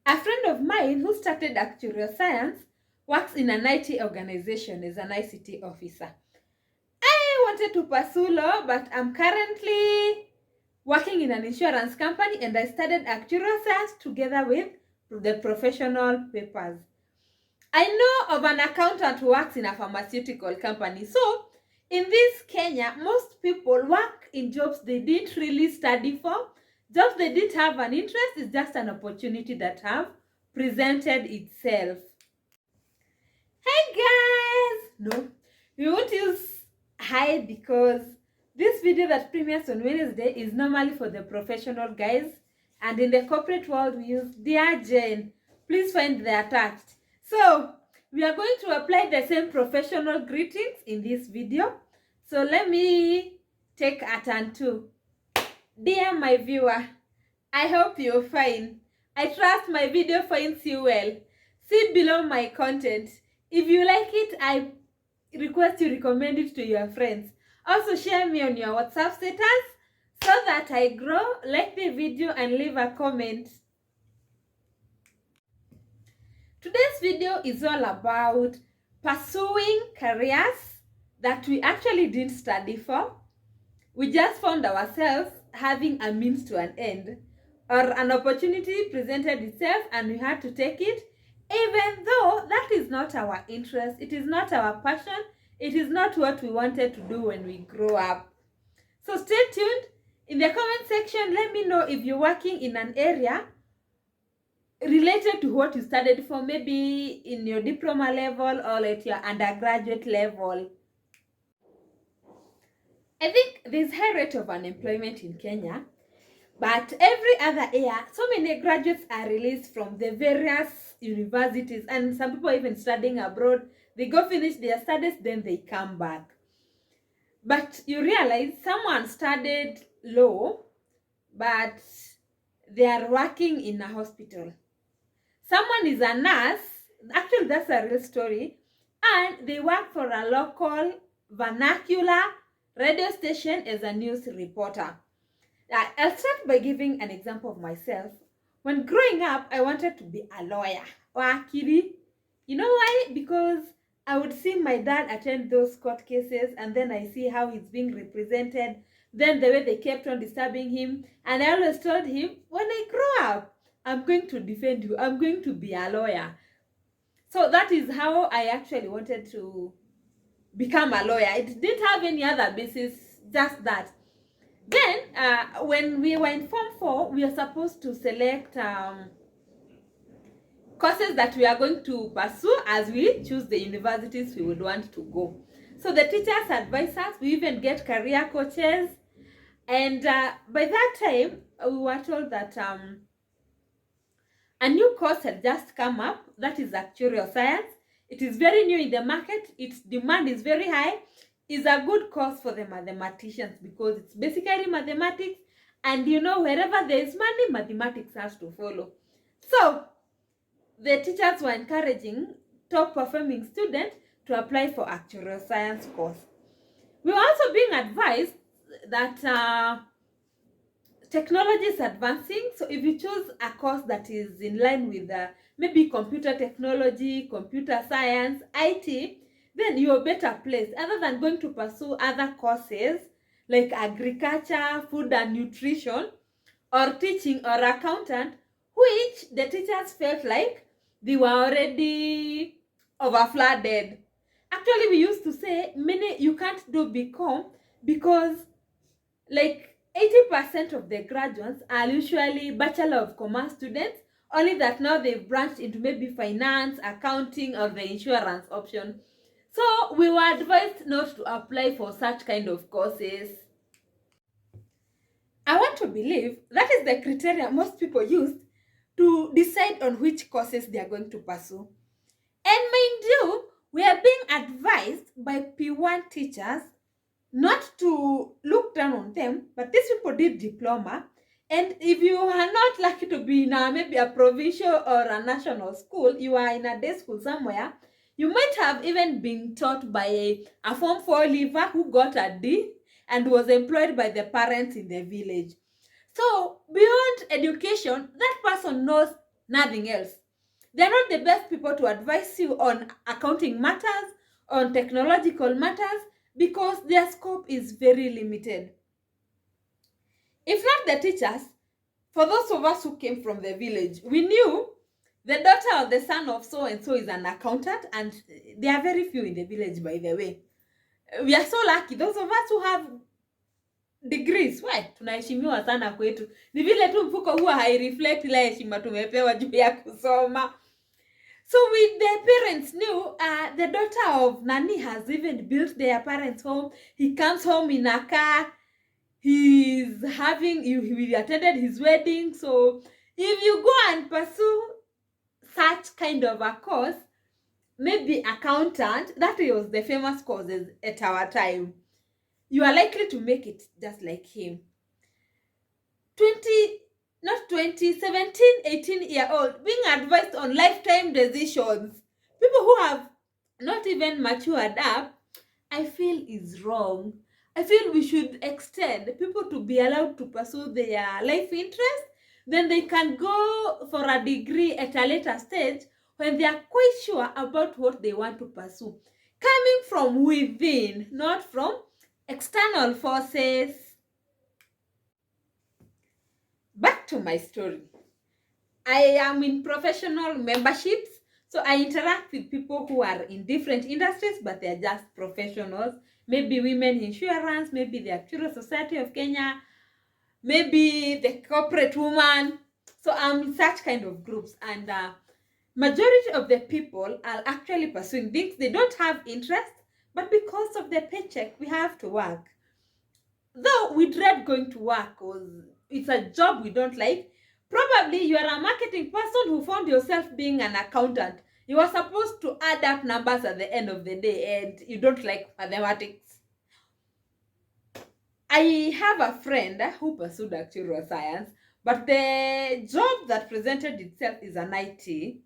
A friend of mine who started actuarial science works in an IT organization as an ICT officer. I wanted to pursue law, but I'm currently working in an insurance company, and I studied actuarial science together with the professional papers. I know of an accountant who works in a pharmaceutical company. So, in this Kenya, most people work in jobs they didn't really study for. Jobs they didn't have an interest, is just an opportunity that have presented itself. Hey guys! No, we won't use hi because this video that premieres on Wednesday is normally for the professional guys, and in the corporate world we use Dear Jane. Please find the attached. So we are going to apply the same professional greetings in this video. So let me take a turn too. Dear my viewer, I hope you're fine. I trust my video finds you well. See below my content. If you like it, I request you recommend it to your friends. Also share me on your WhatsApp status so that I grow. Like the video and leave a comment. Today's video is all about pursuing careers that we actually didn't study for. We just found ourselves having a means to an end, or an opportunity presented itself and we had to take it, even though that is not our interest, it is not our passion, it is not what we wanted to do when we grow up. So stay tuned. In the comment section, let me know if you're working in an area related to what you studied for, maybe in your diploma level or at your undergraduate level. I think there's high rate of unemployment in Kenya, but every other year, so many graduates are released from the various universities, and some people even studying abroad. They go finish their studies, then they come back. But you realize someone studied law, but they are working in a hospital. Someone is a nurse, actually that's a real story, and they work for a local vernacular radio station as a news reporter. I'll start by giving an example of myself. When growing up, I wanted to be a lawyer or a kiddy. You know why? Because I would see my dad attend those court cases, and then I see how he's being represented, then the way they kept on disturbing him. And I always told him, when I grow up, I'm going to defend you. I'm going to be a lawyer. So that is how I actually wanted to become a lawyer. It didn't have any other basis, just that. Then, when we were in Form 4, we are supposed to select courses that we are going to pursue as we choose the universities we would want to go. So the teachers advise us, we even get career coaches. And by that time, we were told that a new course had just come up, that is actuarial science. It is very new in the market, its demand is very high. Is a good course for the mathematicians because it's basically mathematics, and you know, wherever there is money, mathematics has to follow. So the teachers were encouraging top performing students to apply for actuarial science course. We were also being advised that technology is advancing, so if you choose a course that is in line with maybe computer technology, computer science, IT, then you're better placed other than going to pursue other courses like agriculture, food and nutrition, or teaching or accountant, which the teachers felt like they were already overflooded. Actually, we used to say you can't do BCom because like 80% of the graduates are usually Bachelor of Commerce students, only that now they've branched into maybe finance, accounting, or the insurance option. So we were advised not to apply for such kind of courses. I want to believe that is the criteria most people use to decide on which courses they are going to pursue. And mind you, we are being advised by P1 teachers not to look down on them, but these people did diploma. And if you are not lucky to be in maybe a provincial or a national school, you are in a day school somewhere, you might have even been taught by a Form 4 leaver who got a D and was employed by the parents in the village. So beyond education, that person knows nothing else. They're not the best people to advise you on accounting matters, on technological matters, because their scope is very limited. If not the teachers, for those of us who came from the village, we knew the daughter or the son of so and so is an accountant, and there are very few in the village, by the way. We are so lucky, those of us who have degrees. Tunaheshimiwa sana kwetu. Ni vile tu mfuko huwa haireflect ile heshima tumepewa juu ya kusoma. So with the parents knew, the daughter of Nani has even built their parents' home. He comes home in a car. He attended his wedding. So if you go and pursue such kind of a course, maybe accountant, that was the famous courses at our time, you are likely to make it just like him. 17, 18-year-old being advised on lifetime decisions. People who have not even matured up, I feel is wrong. I feel we should extend people to be allowed to pursue their life interest. Then they can go for a degree at a later stage when they are quite sure about what they want to pursue. Coming from within, not from external forces. Back to my story. I am in professional memberships, so I interact with people who are in different industries, but they're just professionals. Maybe women insurance, maybe the Actuarial Society of Kenya, maybe the corporate woman. So I'm in such kind of groups, and majority of the people are actually pursuing things they don't have interest, but because of the paycheck, we have to work. Though we dread going to work because it's a job we don't like. Probably you are a marketing person who found yourself being an accountant. You are supposed to add up numbers at the end of the day, and you don't like mathematics. I have a friend who pursued actuarial science, but the job that presented itself is an IT.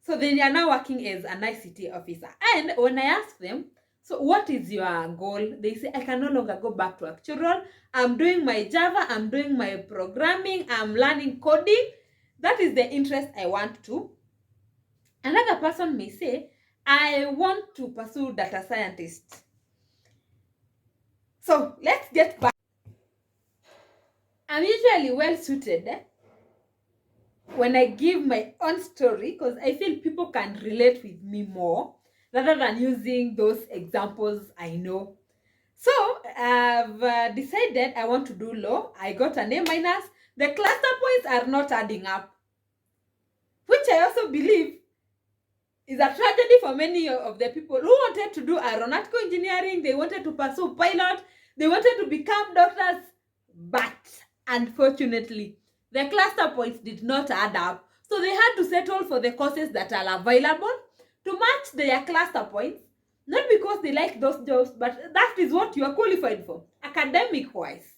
So they are now working as an ICT officer. And when I ask them, so what is your goal? They say, I can no longer go back to actuarial. I'm doing my Java, I'm doing my programming, I'm learning coding. That is the interest I want to. Another person may say, I want to pursue data scientist. So let's get back. I'm usually well suited when I give my own story, because I feel people can relate with me more rather than using those examples I know. So I've decided I want to do law. I got an A-. The cluster points are not adding up, which I also believe is a tragedy for many of the people who wanted to do aeronautical engineering. They wanted to pursue pilot. They wanted to become doctors. But unfortunately, the cluster points did not add up. So they had to settle for the courses that are available to match their cluster points. Not because they like those jobs, but that is what you are qualified for, academic-wise.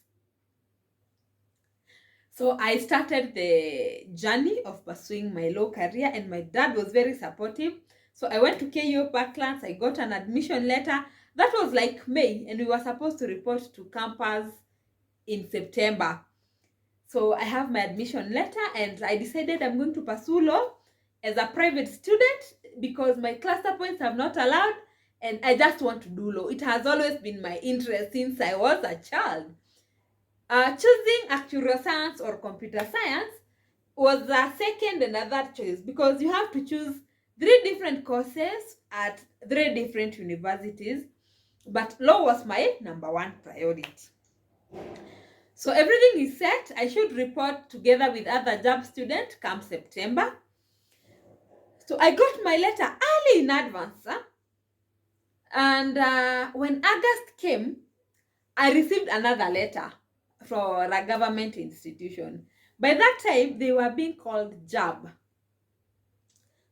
So I started the journey of pursuing my law career, and my dad was very supportive. So I went to KU Parklands. I got an admission letter. That was like May, and we were supposed to report to campus in September. So I have my admission letter, and I decided I'm going to pursue law as a private student because my cluster points have not allowed, and I just want to do law. It has always been my interest since I was a child. Choosing actuarial science or computer science was a second and a third choice because you have to choose 3 different courses at 3 different universities, but law was my number 1 priority. So everything is set. I should report together with other JAB students come September. So I got my letter early in advance. And when August came, I received another letter for a government institution. By that time, they were being called JAB,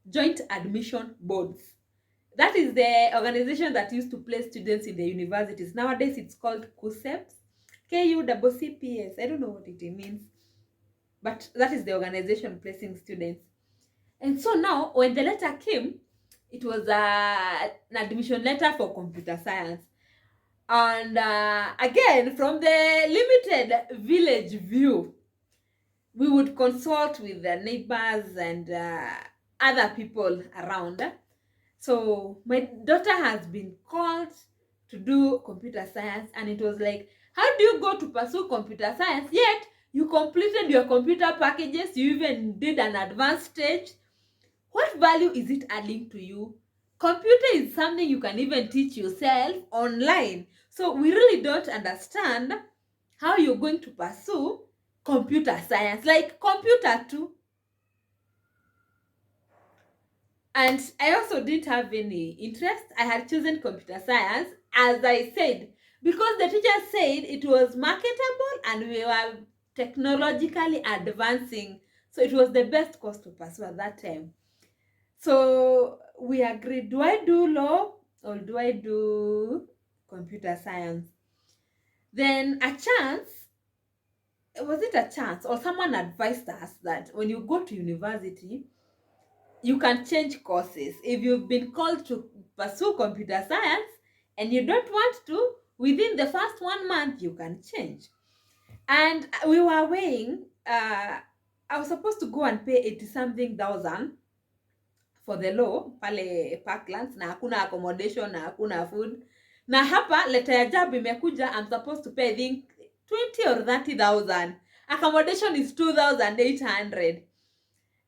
Joint Admission Boards. That is the organization that used to place students in the universities. Nowadays, it's called KUCCPS. KUCCPS. I don't know what it means. But that is the organization placing students. And so now, when the letter came, it was an admission letter for computer science. And again, from the limited village view, we would consult with the neighbors and other people around. So my daughter has been called to do computer science, and it was like, how do you go to pursue computer science yet you completed your computer packages, you even did an advanced stage? What value is it adding to you? Computer is something you can even teach yourself online. So we really don't understand how you're going to pursue computer science, like computer too. And I also didn't have any interest. I had chosen computer science, as I said, because the teacher said it was marketable and we were technologically advancing. So it was the best course to pursue at that time. So we agreed, do I do law or do I do computer science? Then was it a chance or someone advised us that when you go to university, you can change courses. If you've been called to pursue computer science and you don't want to, within the first 1 month, you can change. And we were weighing, I was supposed to go and pay 80-something thousand for the law pale Parklands, na hakuna accommodation na hakuna food. Na hapa letter ya job imekuja, I'm supposed to pay I think 20 or 30,000. Accommodation is 2,800.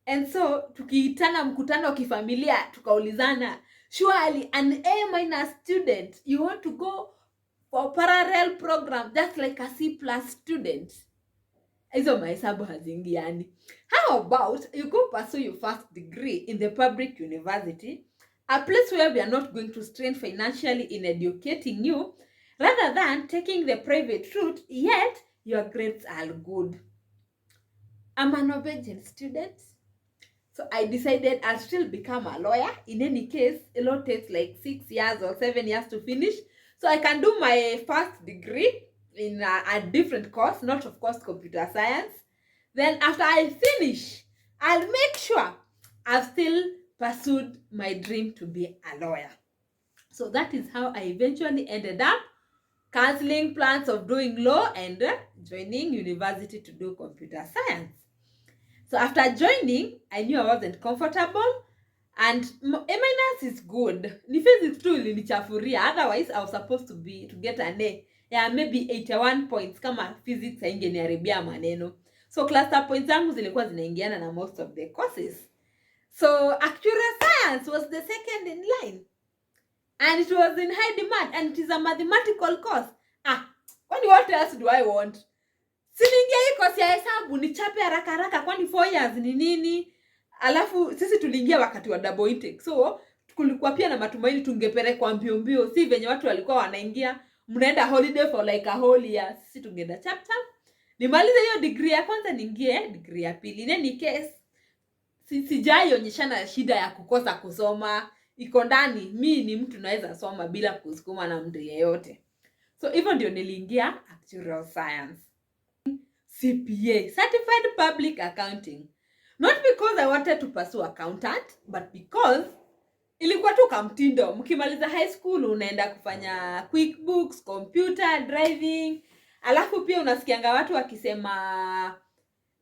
And so tukiitana mkutano kifamilia tukaulizana, surely an A- student, you want to go for parallel program just like a C+ student? Hizo mahesabu hazingiani. How about you go pursue your first degree in the public university, a place where we are not going to strain financially in educating you, rather than taking the private route, yet your grades are good. I'm an obedient student. So I decided I'll still become a lawyer. In any case, a law takes like 6 years or 7 years to finish. So I can do my first degree in a different course, not of course computer science. Then after I finish, I'll make sure I've still pursued my dream to be a lawyer. So that is how I eventually ended up canceling plans of doing law and joining university to do computer science. So after joining, I knew I wasn't comfortable, and A- is good. Ni physics tu ilinichafuria, otherwise I was supposed to get an A. Yeah, maybe 81 points kama physics haingeniharibia maneno. So cluster points zangu zilikuwa zinaingiana na most of the courses. So actuarial science was the second in line. And it was in high demand, and it is a mathematical course. What else do I want? Siningia hii kosi ya hesabu nichape haraka haraka, kwani 4 years ni nini? Alafu sisi tuliingia wakati wa double intake. So kulikuwa pia na matumaini tungepelekwa mbio mbio, si venye watu walikuwa wanaingia mnaenda holiday for like a whole year. Sisi tungeenda chap chap nimalize hiyo degree ya kwanza niingie degree ya pili. In any case, sijaionyeshana shida ya kukosa kusoma. Iko ndani, mi ni mtu naweza soma bila kusukuma na mtu yeyote. So hivyo ndio niliingia actuarial science. CPA, Certified Public Accounting. Not because I wanted to pursue accountant, but because ilikuwa tu kamtindo. Mkimaliza high school unaenda kufanya QuickBooks, computer, driving. Alafu pia unasikianga watu wakisema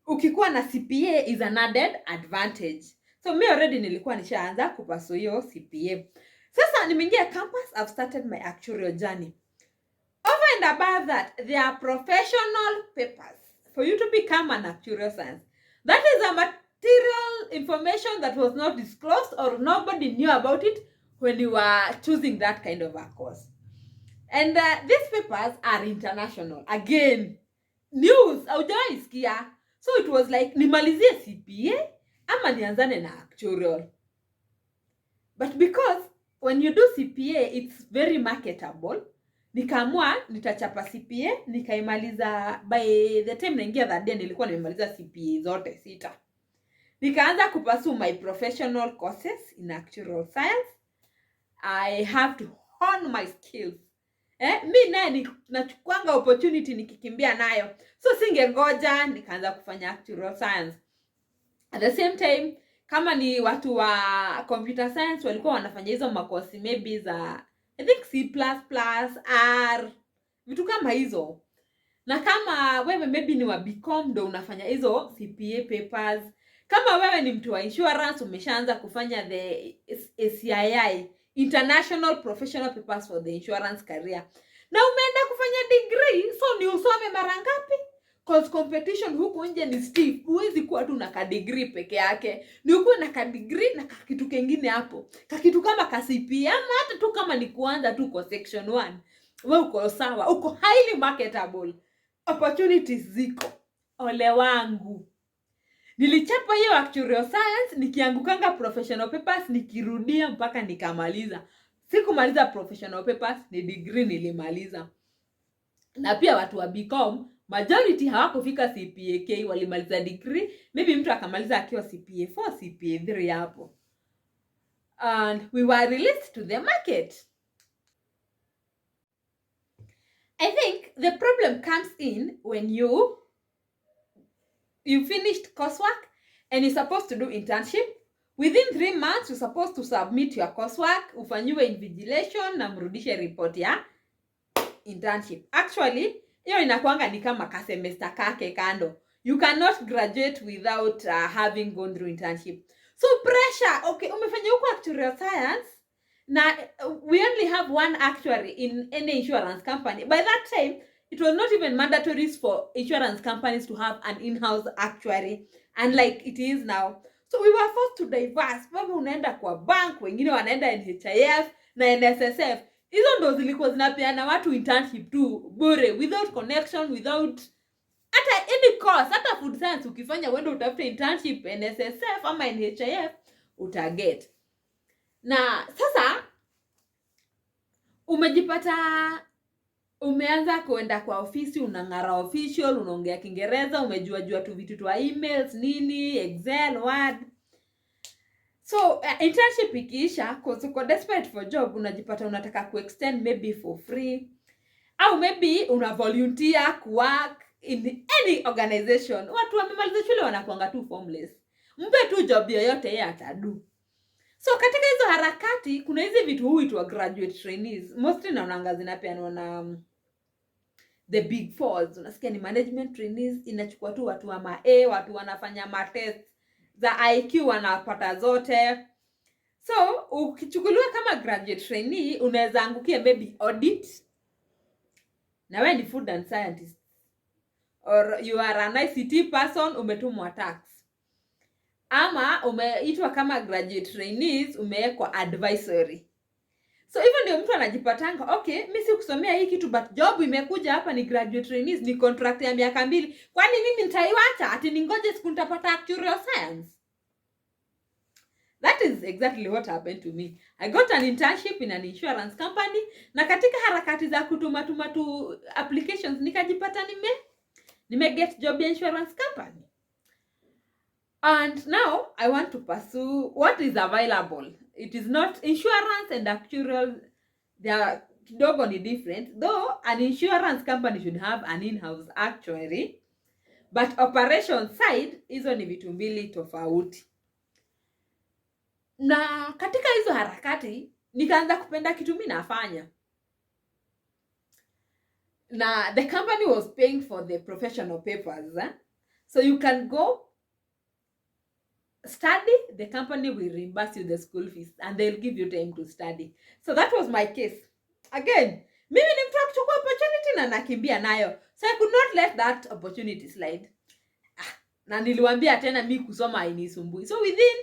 ukikuwa na CPA is an added advantage. So me already nilikuwa nishaanza kupursue hiyo CPA. Sasa nimeingia campus, I've started my actuarial journey. Over and above that, there are professional papers for you to become an actuarial science. That is a material information that was not disclosed or nobody knew about it when you were choosing that kind of a course. And these papers are international. Again, news, haujawahi sikia. So it was like, nimalizie CPA ama nianzane na actuarial. But because when you do CPA, it's very marketable, nikaamua nitachapa CPA, nikaimaliza. By the time naingia that day nilikuwa nimemaliza CPA zote 6. Nikaanza kupursue my professional courses in actuarial science. I have to hone my skills. Mi naye nachukuanga opportunity nikikimbia nayo. So singengoja, nikaanza kufanya actuarial science. At the same time, kama ni watu wa computer science walikuwa wanafanya hizo makosi maybe za I think C++, R, vitu kama hizo. Na kama wewe maybe ni wa BCom ndo unafanya hizo CPA papers, kama wewe ni mtu wa insurance umeshaanza kufanya the ACII, International Professional Papers for the Insurance Career, na umeenda kufanya degree, so ni usome mara ngapi? Cause competition huku nje ni stiff. Huwezi kuwa tu na degree peke yake, ni ukuwe na degree na kitu kingine hapo, kitu kama CPA, ama hata tu kama ni kuanza tu kwa section 1, wewe uko sawa, uko highly marketable, opportunities ziko. Ole wangu, nilichapa hiyo actuarial science, nikiangukanga professional papers, nikirudia mpaka nikamaliza. Sikumaliza professional papers, ni degree nilimaliza. Na pia watu wa BCom majority hawakufika CPA-K, walimaliza degree, maybe mtu akamaliza akiwa CPA-4, CPA-3 hapo. And we were released to the market. I think the problem comes in when you finished coursework and you're supposed to do internship. Within 3 months you're supposed to submit your coursework, ufanyiwe invigilation na mrudishe report ya internship. Actually, hiyo inakuanga ni kama ka semester kake kando. You cannot graduate without having gone through internship. So pressure, okay, umefanya huko actuarial science, na we only have one actuary in any insurance company. By that time, it was not even mandatory for insurance companies to have an in-house actuary, unlike it is now. So we were forced to diverse. Wewe unaenda kwa bank, wengine wanaenda NHIF na NSSF. Hizo ndo zilikuwa zinapeana watu internship tu bure, without connection, without hata any cost. Hata food science ukifanya wende utafute internship NSSF ama NHIF utaget. Na sasa umejipata umeanza kuenda kwa ofisi, unang'ara official, unaongea Kiingereza, umejua tu vitu tu emails, nini, Excel, Word. So internship ikiisha, cause uko desperate for job, unajipata unataka kuextend maybe for free, au maybe una volunteer work in any organization. Watu wamemaliza shule wanakuanga tu formless, mpe tu job yoyote yeye atadu. So katika hizo harakati kuna hizi vitu huitwa graduate trainees. Mostly naonanga zinapeanwa na the big fours. Unasikia ni management trainees, inachukua tu watu wa watu wanafanya matest za IQ wanapata zote. So ukichukuliwa kama graduate trainee, unaweza angukia maybe audit, na wewe ni food and scientist, or you are an ICT person, umetumwa tax, ama umeitwa kama graduate trainees, umewekwa advisory. So hivyo ndio mtu anajipatanga, okay, mimi si kusomea hii kitu but job imekuja hapa ni graduate trainees, ni contract ya miaka 2. Kwani mimi nitaiwacha ati ningoje siku nitapata actuarial science? That is exactly what happened to me. I got an internship in an insurance company, na katika harakati za kutuma tu applications nikajipata nime get job in insurance company. And now I want to pursue what is available. It is not insurance and actuarial, they are kidogo ni different, though an insurance company should have an in-house actuary, but operation side hizo ni vitu mbili tofauti. Na katika hizo harakati nikaanza kupenda kitu mimi nafanya, na the company was paying for the professional papers, so you can go study, the company will reimburse you the school fees and they'll give you time to study. So that was my case. Again, mimi ni mtu kuchukua opportunity na nakimbia nayo, so I could not let that opportunity slide. Na niliwaambia tena mimi kusoma hainisumbui. So within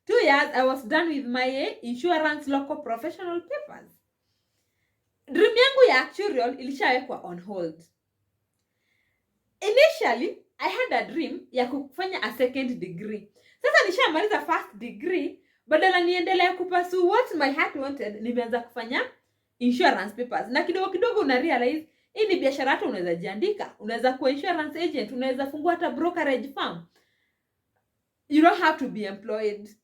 2 years I was done with my insurance local professional papers. Dream yangu ya actuarial ilishawekwa on hold. Initially I had a dream ya kufanya a second degree. Sasa nishamaliza first degree, badala niendelea kupursue what my heart wanted, nimeanza kufanya insurance papers. Na kidogo kidogo una realize hii ni biashara, hata unaweza jiandika, unaweza kuwa insurance agent, unaweza fungua hata brokerage firm. You don't have to be employed.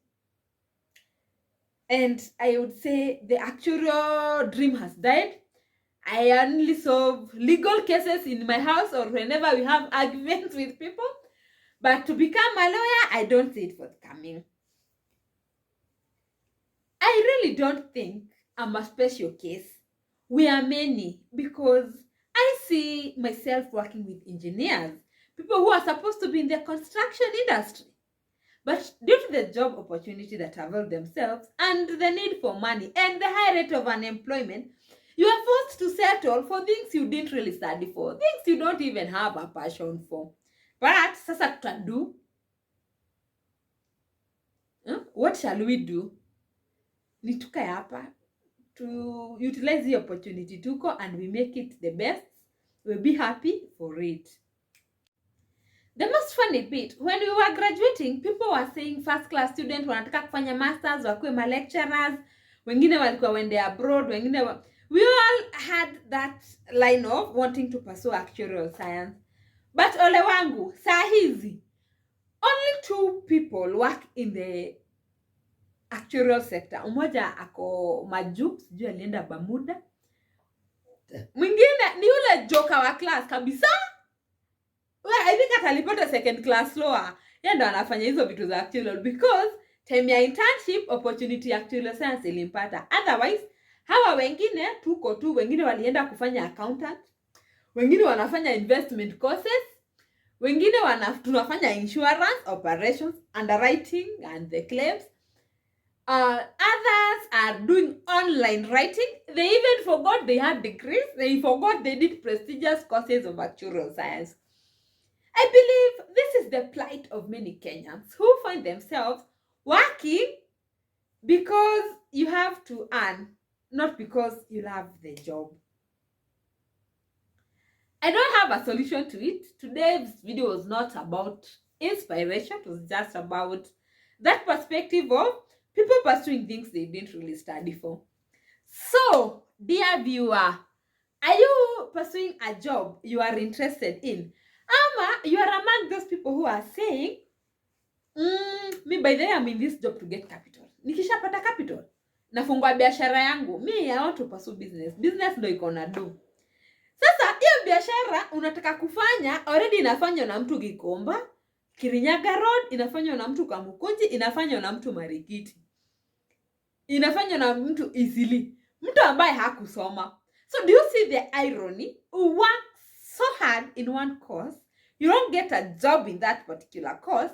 And I would say the actuarial dream has died. I only solve legal cases in my house or whenever we have arguments with people. But to become a lawyer, I don't see it forthcoming. I really don't think I'm a special case. We are many, because I see myself working with engineers, people who are supposed to be in the construction industry. But due to the job opportunity that avail themselves and the need for money and the high rate of unemployment, you are forced to settle for things you didn't really study for, things you don't even have a passion for. But sasa tutadu. What shall we do? Ni tukae hapa to utilize the opportunity tuko and we make it the best. We'll be happy for it. The most funny bit, when we were graduating, people were saying first class students wanataka kufanya masters, wakuwe ma lecturers, wengine walikuwa wende abroad, we all had that line of wanting to pursue actuarial science. But ole wangu, saa hizi, only 2 people work in the actuarial sector. Umoja ako majuu, sijui alienda Bermuda. Mwingine ni ule joka wa class kabisa. Well, I think atalipata second class lower. Yeye ndo anafanya hizo vitu za actuarial because time ya internship opportunity ya actuarial science ilimpata. Otherwise, hawa wengine tuko tu, wengine walienda kufanya accountant, wengine wanafanya investment courses, wengine tunafanya insurance operations, underwriting and the claims. Others are doing online writing. They even forgot they had degrees. They forgot they did prestigious courses of actuarial science. I believe this is the plight of many Kenyans who find themselves working because you have to earn, not because you love the job. I don't have a solution to it. Today's video was not about inspiration. It was just about that perspective of people pursuing things they didn't really study for. So, dear viewer, are you pursuing a job you are interested in? Ama you are among those people who are saying, me by the way I'm in this job to get capital. Nikishapata capital, nafungua biashara yangu. Me, I want to pursue business. Business ndo iko na do. Sasa hiyo biashara unataka kufanya already inafanywa na mtu Gikomba, Kirinyaga Road, inafanywa na mtu Kamukunji, inafanywa na mtu Marikiti, inafanywa na mtu Isili, mtu ambaye hakusoma. So do you see the irony? You work so hard in one course, you don't get a job in that particular course,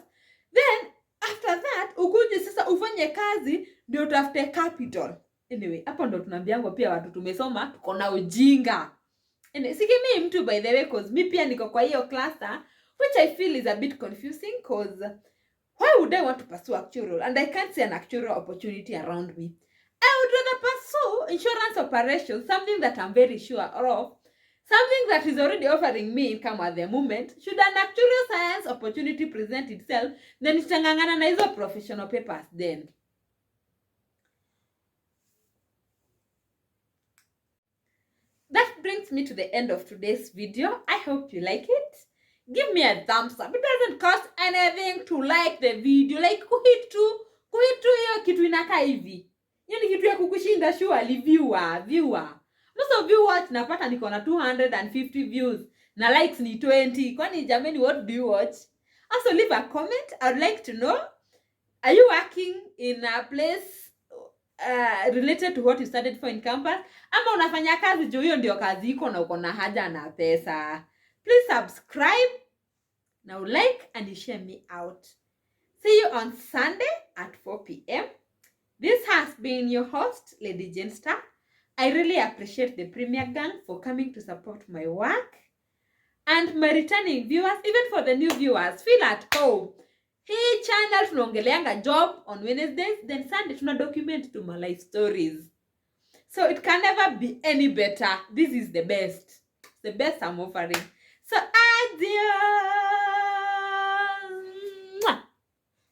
then after that ukuje sasa ufanye kazi ndio utafute capital. Anyway, hapo ndo tunaambiangwa pia watu tumesoma tuko na ujinga. Sikimi mtu by the way, cause mi pia niko kwa hiyo cluster, which I feel is a bit confusing, cause why would I want to pursue actuarial and I can't see an actuarial opportunity around me? I would rather pursue insurance operations, something that I'm very sure of, something that is already offering me income at the moment. Should an actuarial science opportunity present itself, then nitangangana na hizo professional papers then. That brings me to the end of today's video. I hope you like it. Give me a thumbs up. It doesn't cost anything to like the video. Like kuhit tu hiyo kitu inakaa hivi. Yaani kitu ya kukushinda surely viewer. Most of you watch napata niko na 250 views na likes ni 20. Kwani jamani, what do you watch? Also leave a comment. I would like to know, are you working in a place related to what you studied for in campus? Ama unafanya kazi juu hiyo ndio kazi iko na uko na haja na pesa? Please subscribe, now like and share me out. See you on Sunday at 4 p.m. This has been your host, Lady Jenster. I really appreciate the Premier Gang for coming to support my work. And my returning viewers, even for the new viewers, feel at home. Hii channel tunaongeleanga job on Wednesdays, then Sunday tuna document to my life stories. So it can never be any better. This is the best. The best I'm offering. So adios.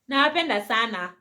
Nawapenda sana.